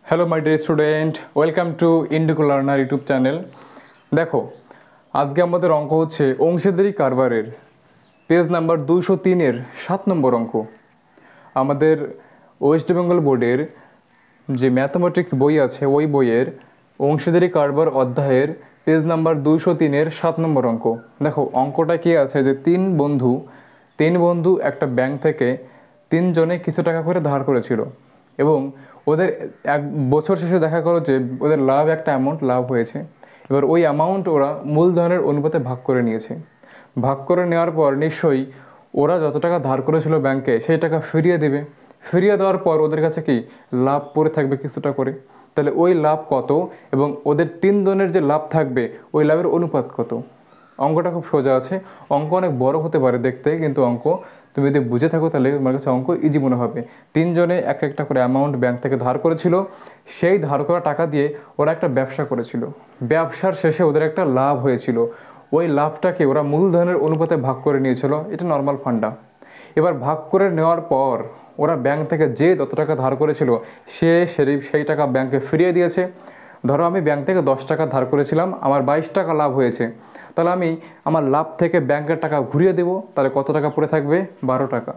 Hello my dear student, welcome to indigo learner YouTube channel. দেখো, আজকে আমাদের অঙ্ক হচ্ছে অংশীদারি কারবারের পেজ নাম্বার 203-এর 7 নম্বর অঙ্ক। আমাদের ওয়েস্ট বেঙ্গল বোর্ডের যে ম্যাথামেটিক্স বই আছে ওই বইয়ের অংশীদারি কারবার অধ্যায়ের পেজ নাম্বার 203-এর 7 নম্বর অঙ্ক। দেখো অঙ্কটা কি আছে যে তিন বন্ধু একটা ব্যাংক থেকে তিনজনে কিছু টাকা করে ধার করেছিল এবং ওদের এক বছর শেষে দেখা গেলো যে ওদের একটা অ্যামাউন্ট লাভ হয়েছে। এবার ওই অ্যামাউন্ট ওরা মূলধনের অনুপাতে ভাগ করে নিয়েছে। ভাগ করে নেওয়ার পর নিশ্চয়ই ওরা যত টাকা ধার করেছিল ব্যাংকে সেই টাকা ফিরিয়ে দেবে। ফিরিয়ে দেওয়ার পর ওদের কাছে কি লাভ পড়ে থাকবে কিছুটা করে। তাহলে ওই লাভ কত এবং ওদের তিনজনের যে লাভ থাকবে ওই লাভের অনুপাত কত। অঙ্কটা খুব সোজা আছে। অঙ্ক অনেক বড় হতে পারে দেখতে, কিন্তু অঙ্ক তুমি যদি বুঝে থাকো তাহলে তোমার কাছে অঙ্ক ইজি মনে হবে। তিনজনে এক একটা করে অ্যামাউন্ট ব্যাংক থেকে ধার করেছিল। সেই ধার করা টাকা দিয়ে ওরা একটা ব্যবসা করেছিল। ব্যবসার শেষে ওদের একটা লাভ হয়েছিল। ওই লাভটাকে ওরা মূলধনের অনুপাতে ভাগ করে নিয়েছিল। এটা নর্মাল ফান্ডা। এবার ভাগ করে নেওয়ার পর ওরা ব্যাংক থেকে যে যত টাকা ধার করেছিল সেই টাকা ব্যাংকে ফিরিয়ে দিয়েছে। ধরো আমি ব্যাংক থেকে 10 টাকা ধার করেছিলাম, আমার 22 টাকা লাভ হয়েছে। তাহলে আমি আমার লাভ থেকে ব্যাংকের টাকা ঘুরিয়ে দেবো, তাহলে কত টাকা পড়ে থাকবে? 12 টাকা।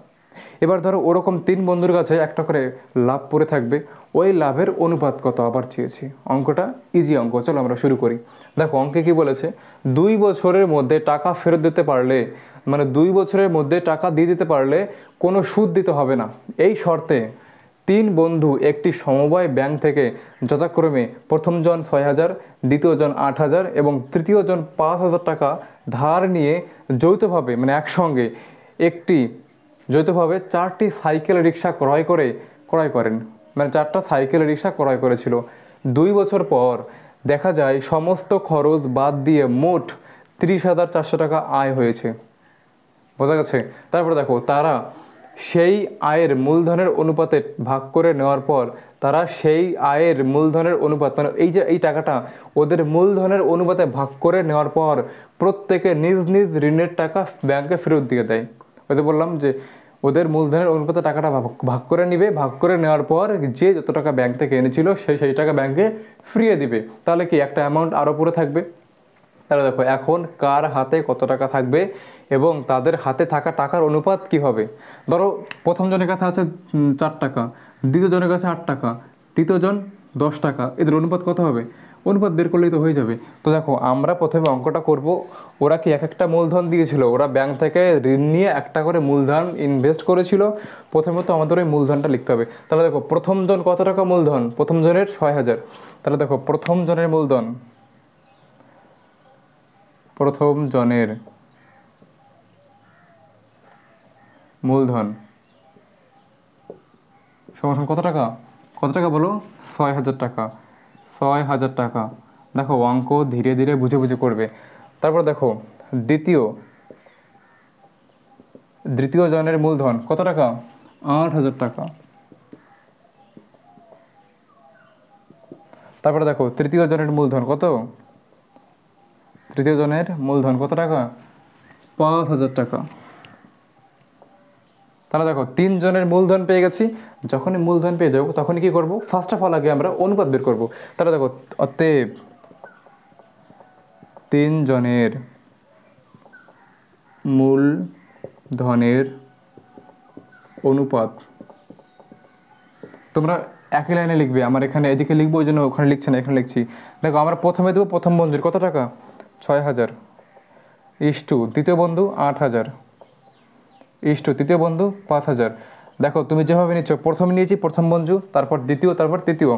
এবার ধরো ওরকম তিন বন্ধুর কাছে একটা করে লাভ পড়ে থাকবে, ওই লাভের অনুপাত কত আবার চেয়েছি। অঙ্কটা ইজি অঙ্ক, চলো আমরা শুরু করি। দেখো অঙ্কে কি বলেছে, 2 বছরের মধ্যে টাকা ফেরত দিতে পারলে, মানে 2 বছরের মধ্যে টাকা দিয়ে দিতে পারলে কোনো সুদ দিতে হবে না। এই শর্তে তিন বন্ধু একটি সমবায় ব্যাংক থেকে যথাক্রমে প্রথম জন 6,000, দ্বিতীয় জন 8,000 এবং তৃতীয় জন 5,000 টাকা ধার নিয়ে যৌথভাবে, মানে একসঙ্গে যৌথভাবে 4টি সাইকেল রিক্সা ক্রয় করেন। মানে 4টা সাইকেল রিক্সা ক্রয় করেছিল। 2 বছর পর দেখা যায় সমস্ত খরচ বাদ দিয়ে মোট 30,400 টাকা আয় হয়েছে। বোঝা গেছে? তারপর দেখো তারা সেই আয়ের মূলধনের অনুপাতে ভাগ করে নেওয়ার পর তারা সেই আয়ের মূলধনের অনুপাত, মানে এই যে এই টাকাটা ওদের মূলধনের অনুপাতে ভাগ করে নেওয়ার পর প্রত্যেকে নিজ নিজ ঋণের টাকা ব্যাংকে ফেরত দিয়ে দেয়। ওই যে বললাম যে ওদের মূলধনের অনুপাতে টাকাটা ভাগ করে নিবে, ভাগ করে নেওয়ার পর যে যত টাকা ব্যাংক থেকে এনেছিল সেই টাকা ব্যাংকে ফিরিয়ে দিবে। তাহলে কি একটা অ্যামাউন্ট আরও পড়ে থাকবে। তাহলে দেখো এখন কার হাতে কত টাকা থাকবে এবং তাদের হাতে থাকা টাকার অনুপাত কি হবে। ধরো প্রথম জনের কাছে আছে 4 টাকা, দ্বিতীয় জনের কাছে 8 টাকা, তৃতীয় জন 10 টাকা। এদের অনুপাত কত হবে? অনুপাত বের করলেই তো হয়ে যাবে। তো দেখো আমরা প্রথমে অঙ্কটা করব। ওরা কি এক একটা মূলধন দিয়েছিল, ওরা ব্যাংক থেকে ঋণ নিয়ে একটা করে মূলধন ইনভেস্ট করেছিল। প্রথমত আমাদের ওই মূলধনটা লিখতে হবে। তাহলে দেখো প্রথম জন কত টাকা মূলধন? প্রথম জনের 6,000। তাহলে দেখো প্রথম জনের মূলধন সমান কত টাকা? কত টাকা বলো? 6,000 টাকা। 6,000 টাকা। দেখো অঙ্ক ধীরে ধীরে বুঝে বুঝে করবে। তারপর দেখো দ্বিতীয় জনের মূলধন কত টাকা? 8,000 টাকা। তারপরে দেখো তৃতীয় জনের মূলধন কত? তৃতীয় জনের মূলধন কত টাকা? 5,000 টাকা। তাহলে দেখো 3 জনের মূলধন পেয়ে গেছি। যখনই মূলধন পেয়ে যাবো তখনই কি করব? ফার্স্ট অফ অল আগে আমরা অনুপাত বের করব। তাহলে দেখো অতএব 3 জনের মূলধনের অনুপাত, তোমরা একই লাইনে লিখবে। আমার এখানে এদিকে লিখবো, ওই জন্য ওখানে লিখছে না, এখানে লিখছি। দেখো আমরা প্রথমে দেবো প্রথম বন্ধুর কত টাকা? 6,000 ইস্টু দ্বিতীয় বন্ধু 8,000 ইস্টু তৃতীয় বন্ধু 5,000। দেখো তুমি যেভাবে নিচ্ছ, প্রথমে নিয়েছি প্রথম বন্ধু, তারপর দ্বিতীয়, তারপর তৃতীয়।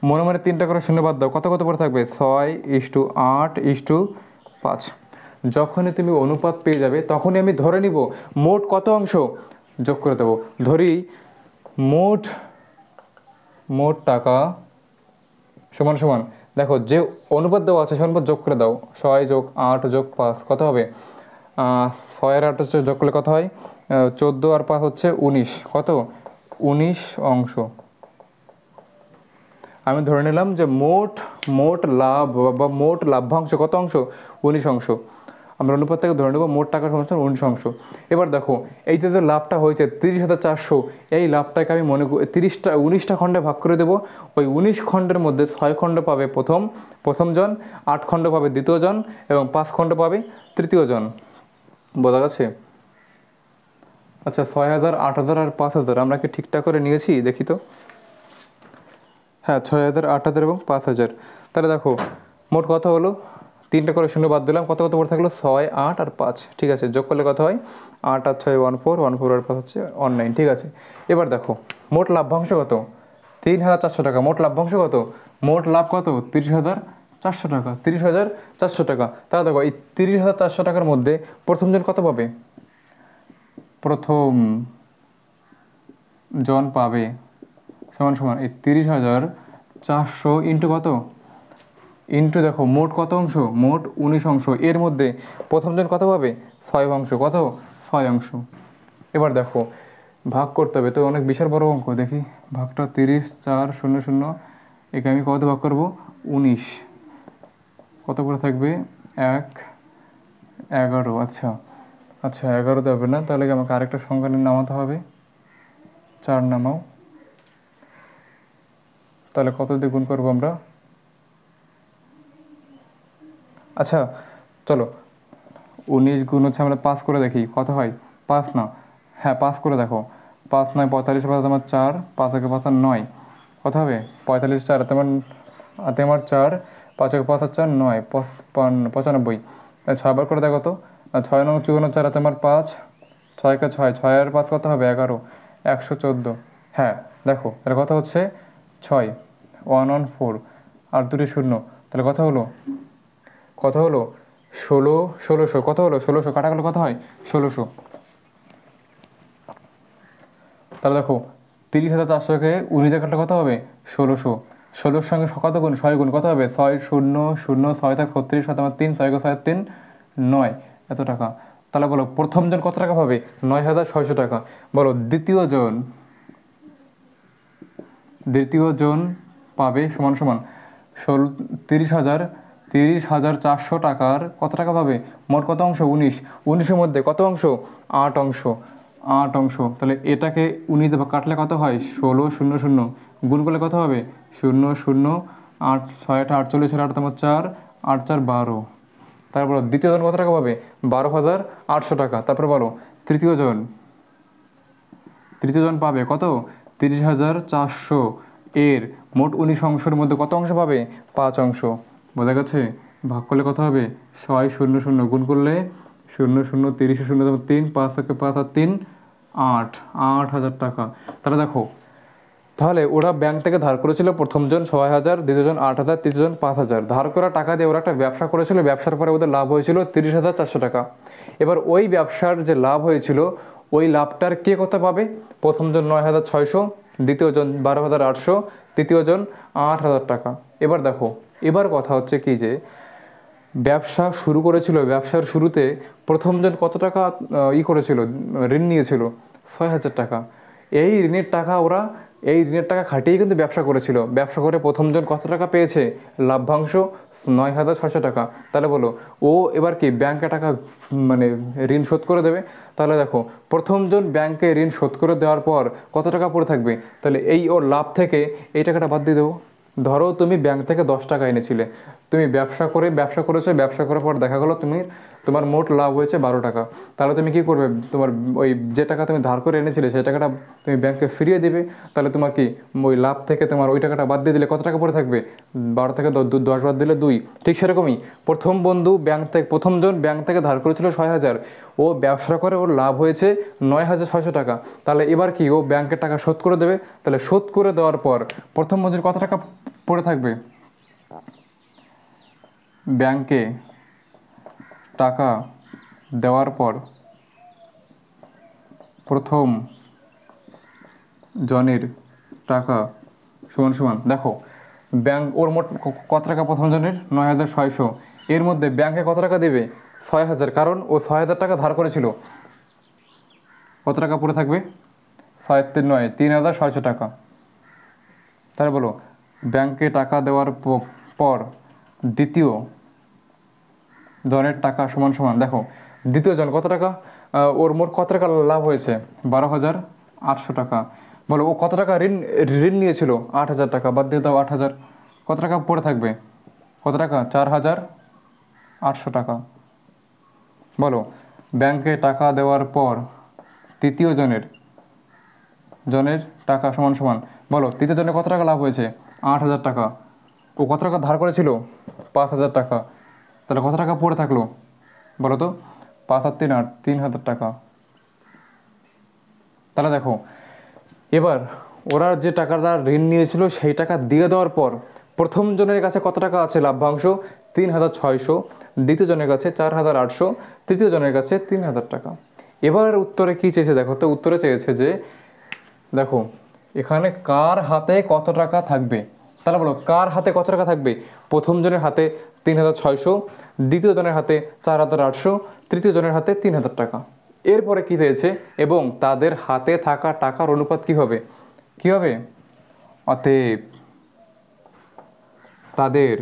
মনে মনে 3টা করে শূন্য বাদ দাও, কত কত করে থাকবে? 6:8:5। যখনই তুমি অনুপাত পেয়ে যাবে তখনই আমি ধরে নিব মোট কত অংশ যোগ করে দেবো। ধরি মোট টাকা সমান সমান, দেখো যে অনুপাত দেওয়া আছে সে অনুপাত যোগ করে দাও। 6+8+5 কত হবে? 6 আর 8 যোগ করলে কত হয়? 14 আর 5 হচ্ছে 19। কত? 19 অংশ। আমি ধরে নিলাম যে মোট লাভ বা মোট লাভ্যাংশ কত অংশ? 19 অংশ। আমরা অনুপাত থেকে ধরে নেব মোট টাকার সমান 19 অংশ। এবার দেখো এই যে লাভটা হয়েছে 30,400, এই লাভটাকে আমি মনে করি 19টা খণ্ডে ভাগ করে দেবো। ওই 19 খণ্ডের মধ্যে 6 খণ্ড পাবে প্রথম জন, 8 খণ্ড পাবে দ্বিতীয় জন এবং 5 খণ্ড পাবে তৃতীয় জন। বোঝা গেছে? আচ্ছা, 6,000, 8,000 আর 5,000 আমরা কি ঠিকঠাক করে নিয়েছি দেখি তো। হ্যাঁ, 6,000, 8,000 এবং 5,000। তাহলে দেখো মোট কত হলো, 3টে করে শূন্য বাদ দিলাম, কত কত পড়ে থাকলো 6, 8 আর 5। ঠিক আছে, যোগ করলে কত হয় 8 আর 6 14, 14 আর 5 হচ্ছে 19। ঠিক আছে, এবার দেখো মোট লাভ্যাংশ কত 3,400 টাকা। মোট লাভ্যাংশ কত, মোট লাভ কত 30,400 টাকা। 30,400 টাকা। তাহলে দেখো এই 30,400 টাকার মধ্যে প্রথম জন কত পাবে, প্রথম জন পাবে সমান সমান এই 30,400 ইন্টু কত, ইন্টু দেখো মোট কত অংশ, মোট 19 অংশ। এর মধ্যে প্রথম জন কত পাবে 6 অংশ, কত 6 অংশ। এবার দেখো ভাগ করতে হবে, তো অনেক বিশাল বড় অঙ্ক। দেখি ভাগটা 30, 4, 0, 0, একে আমি কত ভাগ করবো 19, কত করে থাকবে 1, 11। আচ্ছা আচ্ছা, 11 দেবে না, তাহলে কি আমাকে আরেকটা সংখ্যা নামাতে হবে, 4 নামাও। তাহলে কত দিয়ে গুণ করবো আমরা, আচ্ছা চলো 19 গুণ হচ্ছে আমরা 5 করে দেখি কত হয়, 5 না, হ্যাঁ 5 করে দেখো, 5 9 45, 5 তোমার 4, 5 একে 5 আর 9, কত হবে 45, 4 তোমার 4, 5 একে 5 আর 4 9, 95। 6 বার করে দেখো তো, 6 9 54, 4 তোমার 5, 6 একে 6, 6 আর 5 কত হবে 11, 114। হ্যাঁ দেখো তাহলে কত হচ্ছে 6, 114 আর 2 শূন্য, তাহলে কত হলো, কত হলো 1600। কত হলো 1600, কাটা গেলে কত হয় 1600। তাহলে দেখো 30,400কে 19 কাটলে কত হবে 1600। 16-র সঙ্গে কত গুণ 6 গুণ, কত হবে 6 0 0 6 থাকে 36, 7 আমার 3, 6 6 3 9, এত টাকা। তাহলে বলো প্রথম জন কত টাকা পাবে 9,600 টাকা। বলো দ্বিতীয় জন পাবে সমান সমান 30,400 টাকার কত টাকা পাবে, মোট কত অংশ 19, 19-এর মধ্যে কত অংশ 8 অংশ, 8 অংশ। তাহলে এটাকে 19 দিয়ে কাটলে কত হয় 16 0 0, গুণ করলে কত হবে 0 0 8, 6 8 48, 8 তোমার 4, 8 4 12। তারপর দ্বিতীয় জন কত টাকা পাবে 12,800 টাকা। তারপর বলো তৃতীয় জন পাবে কত 30,400 এর মোট 19 অংশের মধ্যে কত অংশ পাবে 5 অংশ। বোঝা গেছে? ভাগ করলে কত হবে 6 0 0, গুণ করলে 0 0 30 0 3, 5 থেকে 5 আর 3 8, 8,000 টাকা। তাহলে দেখো তাহলে ওরা ব্যাংক থেকে ধার করেছিল প্রথম জন 6,000, দ্বিতীয় জন 8,000, তৃতীয় জন 5,000। ধার করা টাকা দিয়ে ওরা একটা ব্যবসা করেছিল, ব্যবসার পরে ওদের লাভ হয়েছিল 30,400 টাকা। এবার ওই ব্যবসার যে লাভ হয়েছিল ওই লাভটার কে কত পাবে, প্রথম জন 9,600, দ্বিতীয় জন 12,800, তৃতীয় জন 8,000 টাকা। এবার দেখো এবার কথা হচ্ছে কি যে ব্যবসা শুরু করেছিল, ব্যবসার শুরুতে প্রথম জন কত টাকা করেছিল, ঋণ নিয়েছিল 6,000 টাকা। এই ঋণের টাকা খাটিয়েই কিন্তু ব্যবসা করেছিল। ব্যবসা করে প্রথম জন কত টাকা পেয়েছে, লাভ্যাংশ 9,600 টাকা। তাহলে বলো ও এবার কি ব্যাংকে টাকা মানে ঋণ শোধ করে দেবে। তাহলে দেখো প্রথম জন ব্যাংকে ঋণ শোধ করে দেওয়ার পর কত টাকা পড়ে থাকবে, তাহলে এই ওর লাভ থেকে এই টাকাটা বাদ দিয়ে দেবো। ধরো তুমি ব্যাংক থেকে 10 টাকা এনেছিলে, তুমি ব্যবসা করেছো, ব্যবসা করার পর দেখা গেলো তোমার মোট লাভ হয়েছে 12 টাকা। তাহলে তুমি কি করবে, তোমার ওই যে টাকা তুমি ধার করে এনেছিলে সেই টাকাটা তুমি ব্যাংকে ফিরিয়ে দিবে। তাহলে তোমার কি ওই লাভ থেকে তোমার ওই টাকাটা বাদ দিয়ে দিলে কত টাকা পড়ে থাকবে, 12 থেকে 10 বাদ দিলে 2। ঠিক সেরকমই প্রথম জন ব্যাংক থেকে ধার করেছিল 6,000, ও ব্যবসা করে ওর লাভ হয়েছে 9,600 টাকা। তাহলে এবার কি ও ব্যাংকের টাকা শোধ করে দেবে। তাহলে শোধ করে দেওয়ার পর প্রথম মজুর কত টাকা পড়ে থাকবে, ব্যাংকে টাকা দেওয়ার পর প্রথম জনের টাকা সমান সমান দেখো ব্যাংক ওর মোট কত টাকা প্রথম জনের 9,600, এর মধ্যে ব্যাংকে কত টাকা দেবে 6,000, কারণ ও 6,000 টাকা ধার করেছিল। কত টাকা পড়ে থাকবে 3,600 টাকা। তাহলে বলো ব্যাংকে টাকা দেওয়ার পর জনের টাকা সমান সমান, দেখো দ্বিতীয় জন কত টাকা, ওর মোট কত টাকা লাভ হয়েছে, 12,800 টাকা। বলো ও কত টাকা ঋণ ঋণ নিয়েছিল, 8,000 টাকা। বাদ দিয়ে দাও 8,000, কত টাকা পড়ে থাকবে, কত টাকা, 4,800 টাকা। বলো ব্যাংকে টাকা দেওয়ার পর তৃতীয় জনের জনের টাকা সমান সমান, বলো তৃতীয় জনের কত টাকা লাভ হয়েছে, 8,000 টাকা। ও কত টাকা ধার করেছিল, 5,000 টাকা। তাহলে কত টাকা পড়ে থাকলো বলো তো, 5 আর 3 8, 3,000 টাকা। তাহলে দেখো এবার ওরা যে টাকাটা ঋণ নিয়েছিল সেই টাকা দিয়ে দেওয়ার পর প্রথম জনের কাছে কত টাকা আছে লাভ্যাংশ, 3,600, দ্বিতীয় জনের কাছে 4,800, তৃতীয় জনের কাছে 3,000 টাকা। এবার উত্তরে কি চেয়েছে দেখো তো, উত্তরে চেয়েছে যে দেখো এখানে কার হাতে কত টাকা থাকবে। তাহলে বলো কার হাতে কত টাকা থাকবে, প্রথম জনের হাতে 3,600, দ্বিতীয় জনের হাতে 4,800, তৃতীয় জনের হাতে 3,000 টাকা। এরপরে কি হয়েছে, এবং তাদের হাতে থাকা টাকার অনুপাত কি হবে, কি হবে, অতএব তাদের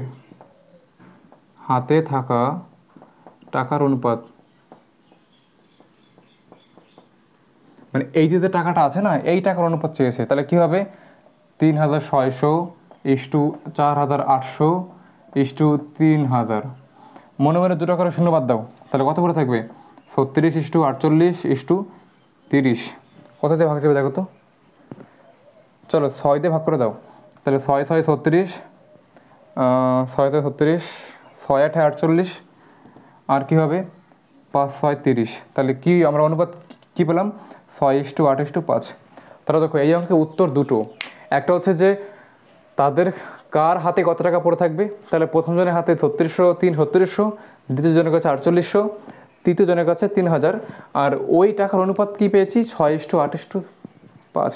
হাতে থাকা টাকার অনুপাত, মানে এই যে টাকাটা আছে না, এই টাকার অনুপাত চেয়েছে। তাহলে কি হবে, 3,600 ইস্টু 4,800 ইস্টু 3,000। মনে মনে 2 করে শূন্য বাদ দাও, তাহলে কত করে থাকবে, 36 ইস্টু 48 ইস্টু 30। কত দিয়ে ভাগ যাবে দেখো তো, চলো 6 দিয়ে ভাগ করে দাও। তাহলে 6 6 36, 6 6 36, 6 8 48, আর কি হবে 5 6 30। তাহলে কি আমরা অনুপাত কি পেলাম, 6:8:5। তাহলে দেখো এই অঙ্কে উত্তর দুটো, একটা হচ্ছে যে তাদের কার হাতে কত টাকা পড়ে থাকবে, তাহলে প্রথম জনের হাতে 3600, দ্বিতীয় জনের কাছে 4800, তৃতীয় জনের কাছে 3,000। আর ওই টাকার অনুপাত কি পেয়েছি, 6:8:5।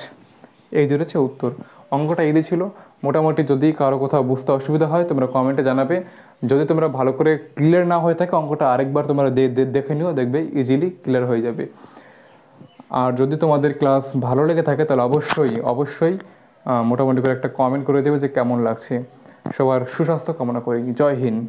এই দুটো হচ্ছে উত্তর। অঙ্কটা এই ছিল মোটামুটি। যদি কারো কোথাও বুঝতে অসুবিধা হয় তোমরা কমেন্টে জানাবে। যদি তোমরা ভালো করে ক্লিয়ার না হয়ে থাকে অঙ্কটা আরেকবার তোমরা দেখে নিও, দেখবে ইজিলি ক্লিয়ার হয়ে যাবে। আর যদি তোমাদের ক্লাস ভালো লেগে থাকে তাহলে অবশ্যই অবশ্যই মোটামুটি করে একটা কমেন্ট করে দেবে যে কেমন লাগছে। সবার সুস্বাস্থ্য কামনা করি। জয় হিন্দ।